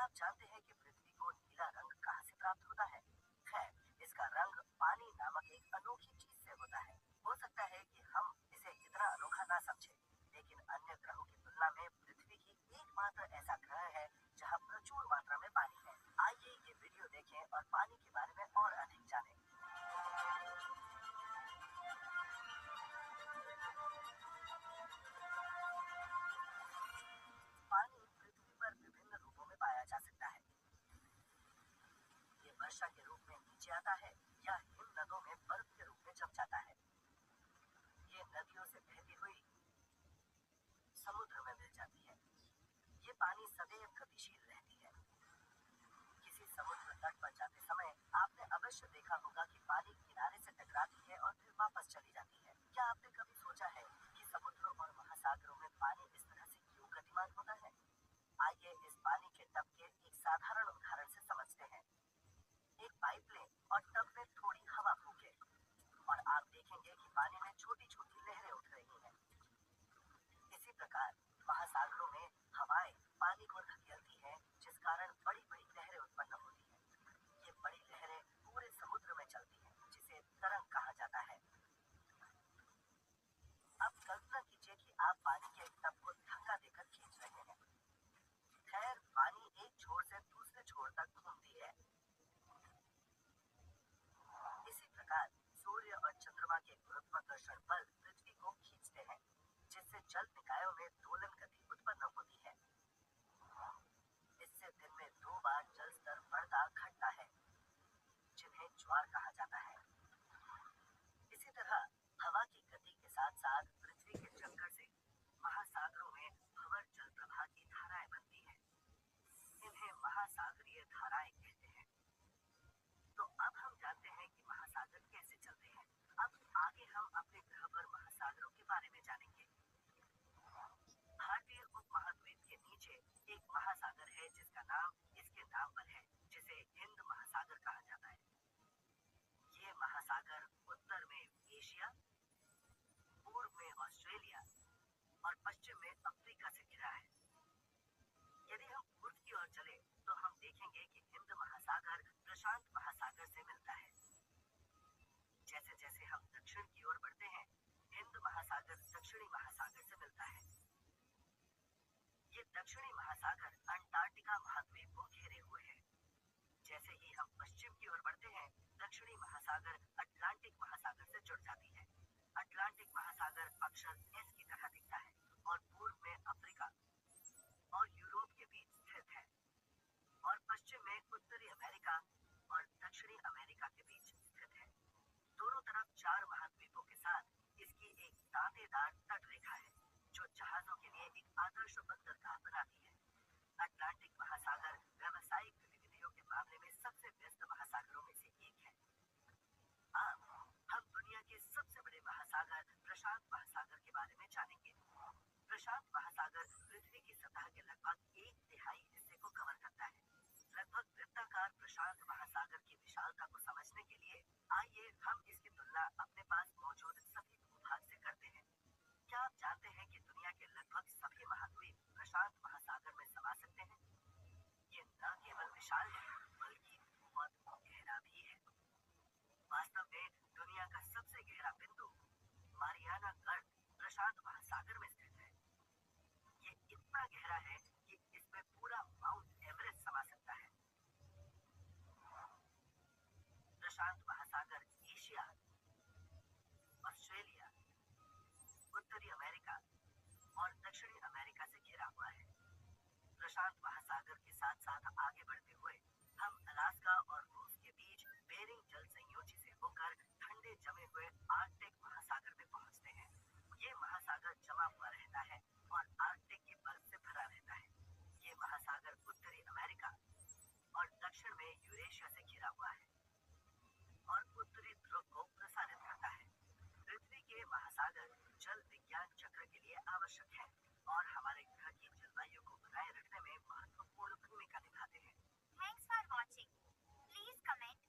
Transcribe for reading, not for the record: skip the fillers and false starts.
आप जानते हैं कि पृथ्वी को नीला रंग कहाँ से प्राप्त होता है? खैर, इसका रंग पानी नामक एक अनोखी चीज से होता है। हो सकता है कि हम इसे इतना अनोखा ना समझे, लेकिन अन्य ग्रहों की तुलना में पृथ्वी ही एकमात्र ऐसा ग्रह है जहाँ प्रचुर मात्रा में पानी है। आइए ये वीडियो देखें और पानी के बारे में और अधिक जानें। पानी पृथ्वी पर विभिन्न रूपों में पाया जा सकता है। ये वर्षा के रूप में नीचे आता है या हिम नदों में बर्फ के रूप में जम जाता है। ये नदियों से बहती हुई समुद्र में मिल जाती है। ये पानी सदैव गतिशील रहती है। किसी समुद्र तट पर जाते समय आपने अवश्य देखा होगा कि पानी किनारे से टकराती है और फिर वापस चली जाती है। क्या आपने कभी सोचा है कि समुद्रों और महासागरों में पानी इस तरह से क्यों गतिमान होता है? आइए इस पानी के टब के एक साधारण उदाहरण से समझते हैं। एक पाइप लें और टब में थोड़ी हवा फूकें और आप देखेंगे कि पानी में छोटी छोटी लहरें उठ रही हैं। इसी प्रकार महासागरों में हवाएं पानी को धकेलती हैं, जिस कारण बड़ी बड़ी लहरें उत्पन्न होती हैं। ये बड़ी लहरें पूरे समुद्र में चलती हैं, जिसे तरंग कहा जाता है। अब कल्पना कीजिए कि आप पानी के एक टब को धक्का देकर खींच रहे हैं। खैर, पानी एक छोर से दूसरे छोर तक घूमती है। इसी प्रकार सूर्य और चंद्रमा के गुरुत्वाकर्षण बल पृथ्वी को खींचते हैं, जिससे जल निकायों में दोलन गति उत्पन्न होती है। इससे दिन में 2 बार जल स्तर बढ़ता घटता है, जिन्हें ज्वार कहा जाता है। इसी तरह हवा की गति के साथ साथ पृथ्वी के चक्कर से महासागरों में भंवर जल प्रवाह की धाराएं बनती हैं। इन्हें महासागरीय धाराएं कहते हैं। तो अब हम जानते हैं कि महासागर कैसे चलते हैं। अब आगे हम अपने ग्रह पर महासागरों के बारे में जानेंगे। भारतीय उपमहाद्वीप के नीचे एक महासागर है जिसका नाम इसके नाम पर है, जिसे हिंद महासागर कहा जाता है। ये महासागर उत्तर में एशिया, पूर्व में ऑस्ट्रेलिया और पश्चिम में अफ्रीका से घिरा है। यदि हम पूर्व की ओर चले तो हम देखेंगे कि हिंद महासागर प्रशांत महासागर से मिलता है। जैसे जैसे हम दक्षिण की ओर बढ़ते हैं, हिंद महासागर दक्षिणी महासागर से मिलता है। ये दक्षिणी महासागर अंटार्कटिका महाद्वीप को घेरे हुए है। जैसे ही हम पश्चिम की ओर बढ़ते हैं, दक्षिणी महासागर अटलांटिक महासागर से जुड़ जाती है। अटलांटिक महासागर अक्षर एस की तरह दिखता है और पूर्व में अफ्रीका और यूरोप के बीच स्थित है, और पश्चिम में उत्तरी अमेरिका और दक्षिणी अमेरिका के बीच स्थित है। दोनों तरफ 4 महाद्वीपों के साथ इसकी एक दांतेदार तट रेखा है, जो जहाजों के लिए एक आदर्श बंदरगाह बनाती है। अटलांटिक महासागर व्यावसायिक गतिविधियों के मामले में सबसे व्यस्त महासागरों में से एक है। अब हम दुनिया के सबसे बड़े महासागर प्रशांत महासागर के बारे में जानेंगे। प्रशांत महासागर पृथ्वी की सतह के लगभग 1/3 हिस्से को कवर करता है। लगभग वृत्ताकार प्रशांत महासागर की विशालता को समझने के लिए आइए हम इसकी तुलना अपने पास मौजूद सभी भूभाग से करते हैं। क्या आप जानते हैं कि दुनिया के लगभग सभी महाद्वीप प्रशांत महासागर में समा सकते हैं? ये न केवल विशाल है, बल्कि बहुत गहरा भी है। वास्तव में दुनिया का सबसे गहरा बिंदु मारियाना गर्त प्रशांत महासागर में स्थित है। ये इतना गहरा है कि इसमें पूरा माउंट एवरेस्ट समा सकता है। प्रशांत महासागर एशिया, ऑस्ट्रेलिया, उत्तरी अमेरिका और दक्षिणी अमेरिका से घिरा हुआ है। प्रशांत महासागर के साथ साथ आगे बढ़ते हुए हम अलास्का और रूस के बीच बेरिंग जल संयोजी से होकर ठंडे जमे हुए आर्कटिक महासागर में पहुंचते हैं। ये महासागर जमा हुआ रहता है और आर्कटिक की बर्फ से भरा रहता है। ये महासागर उत्तरी अमेरिका और दक्षिण में यूरेशिया से घिरा हुआ है और उत्तरी ध्रुव को प्रसारित करता है। पृथ्वी के महासागर जल विज्ञान चक्र के लिए आवश्यक है और हमारे ग्रह की जलवायु को बनाए रखने में महत्वपूर्ण भूमिका निभाते हैं। Thanks for watching. Please comment